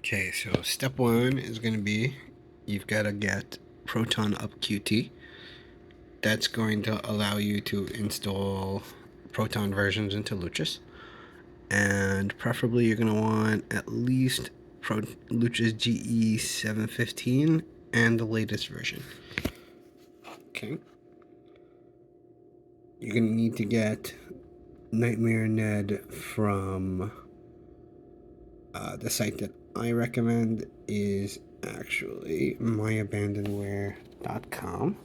Okay, so step one is going to be you've got to get Proton Up Qt. That's going to allow you to install Proton versions into Luchas. And preferably you're going to want at least Luchas GE 715 and the latest version. Okay. You're going to need to get Nightmare Ned from the site that I recommend is actually myabandonware.com.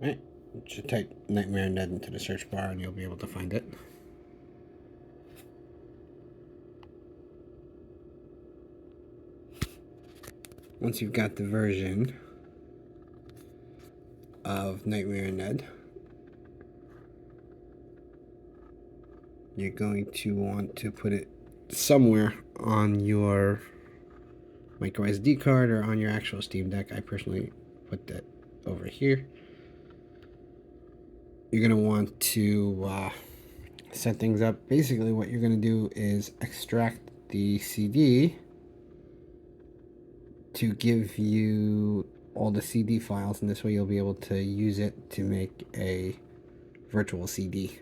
Right, just type Nightmare Ned into the search bar and you'll be able to find it. Once you've got the version of Nightmare Ned, you're going to want to put it somewhere on your micro SD card or on your actual Steam Deck. I personally put that over here. You're going to want to set things up. Basically, what you're going to do is extract the CD to give you all the CD files, and this way you'll be able to use it to make a virtual CD.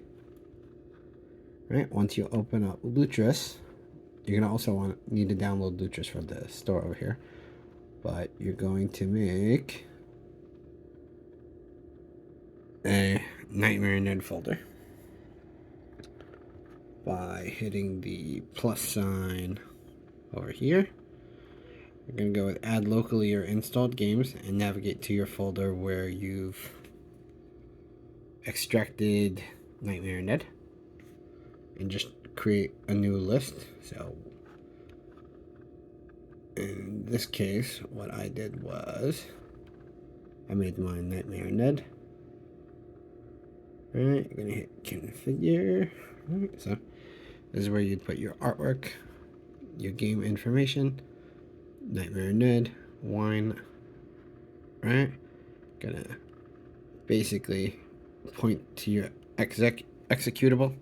Right, once you open up Lutris, you're gonna also need to download Lutris from the store over here, but you're going to make a Nightmare Ned folder by hitting the plus sign over here. You're going to go with add locally or installed games and navigate to your folder where you've extracted Nightmare Ned and just create a new list. So in this case, what I did was I made mine Nightmare Ned. Alright, you're gonna hit configure. Alright, so this is where you'd put your artwork, your game information, Nightmare Ned, wine. Right? Gonna basically point to your executable,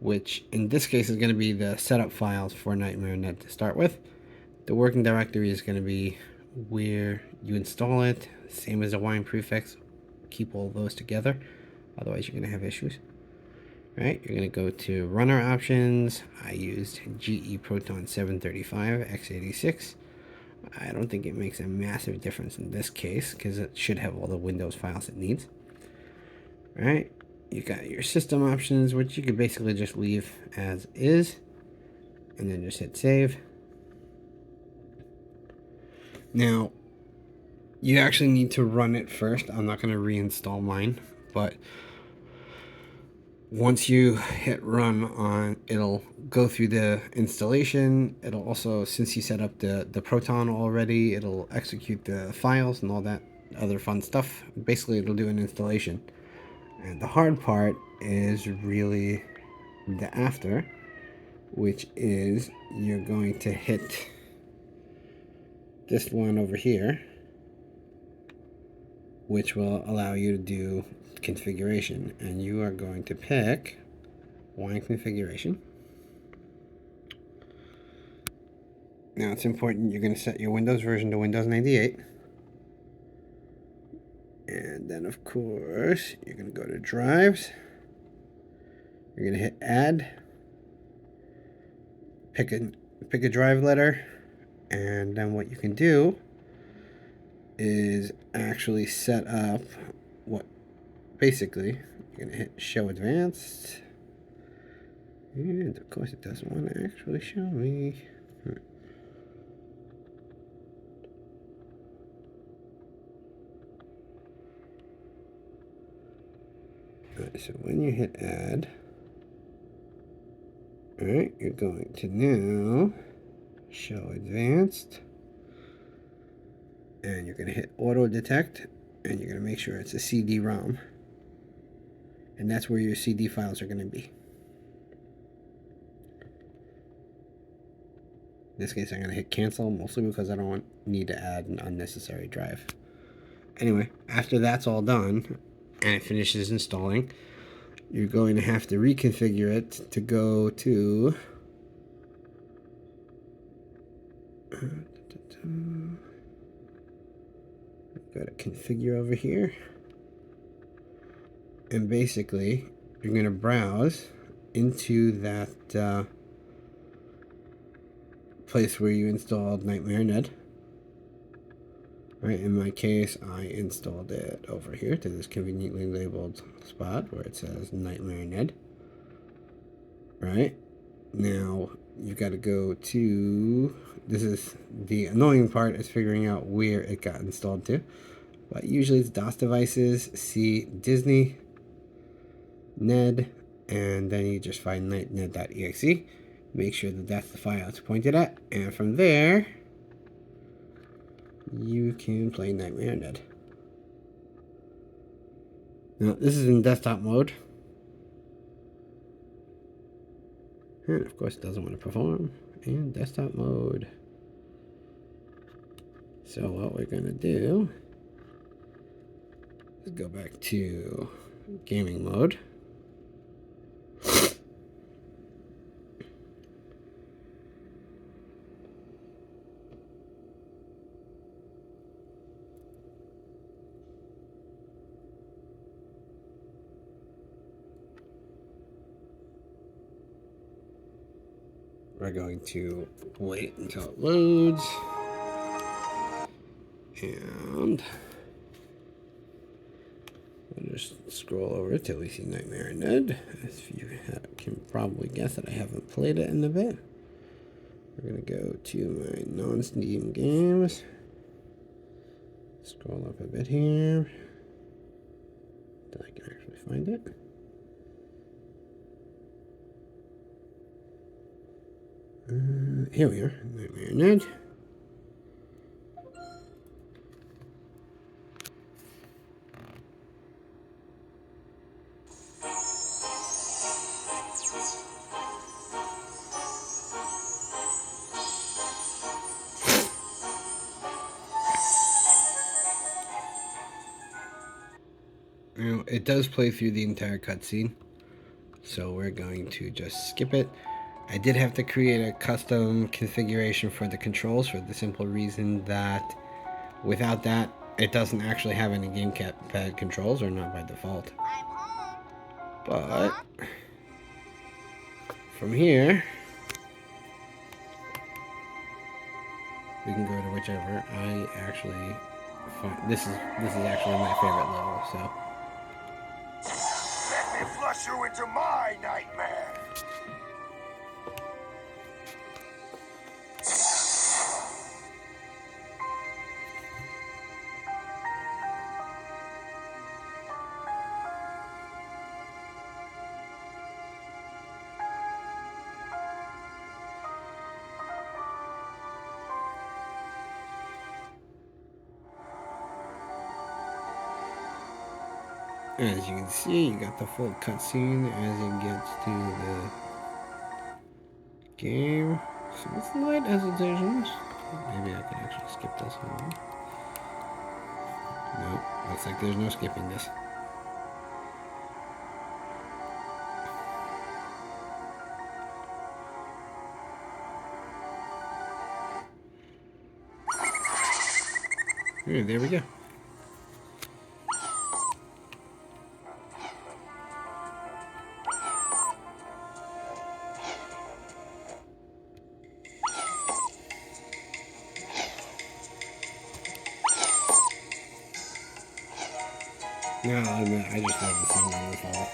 which in this case is going to be the setup files for Nightmare Ned to start with. The working directory is going to be where you install it, same as the wine prefix. Keep all those together, otherwise you're going to have issues. Right, you're going to go to runner options. I used GE Proton 735 x86. I don't think it makes a massive difference in this case because it should have all the Windows files it needs. All right, you got your system options, which you could basically just leave as is, and then just hit save. Now, you actually need to run it first. I'm not going to reinstall mine, but once you hit run on, it'll go through the installation. It'll also, since you set up the Proton already, it'll execute the files and all that other fun stuff. Basically, it'll do an installation. And the hard part is really the after, which is you're going to hit this one over here, which will allow you to do configuration, and you are going to pick wine configuration. Now it's important you're going to set your Windows version to Windows 98, and then of course you're going to go to drives. You're going to hit add, pick a drive letter, and then what you can do is actually set up what basically you're going to hit show advanced, and of course it doesn't want to actually show me. Alright, so when you hit add, alright, you're going to now show advanced, and you're going to hit auto detect, and you're going to make sure it's a CD-ROM, and that's where your CD files are going to be. In this case, I'm going to hit cancel, mostly because I don't need to add an unnecessary drive. Anyway, after that's all done and it finishes installing, you're going to have to reconfigure it to go to go to configure over here, and basically you're going to browse into that place where you installed Nightmare Ned. Right, in my case, I installed it over here to this conveniently labeled spot where it says Nightmare Ned. Right, now you've got to go to, this is the annoying part, is figuring out where it got installed to. But usually it's DOS devices, C Disney, Ned, and then you just find nightned.exe. Make sure that that's the file it's pointed at, and from there you can play Nightmare Ned. Now, this is in desktop mode. And of course, it doesn't want to perform in desktop mode. So, what we're going to do is go back to gaming mode. We're going to wait until it loads, and we'll just scroll over till we see Nightmare Ned. As you can probably guess that I haven't played it in a bit. We're going to go to my non-Steam games, scroll up a bit here until I can actually find it. Here we are, Nightmare Ned. Now, it does play through the entire cutscene, so we're going to just skip it. I did have to create a custom configuration for the controls for the simple reason that without that, it doesn't actually have any gamepad controls, or not by default. But from here, we can go to whichever. I actually find this is actually my favorite level. So let me flush you into my nightmare. as you can see, you got the full cutscene as it gets to the game. Some slight hesitations. Maybe I can actually skip this one. Nope, looks like there's no skipping this. There we go. No, I just love the sound on the fall.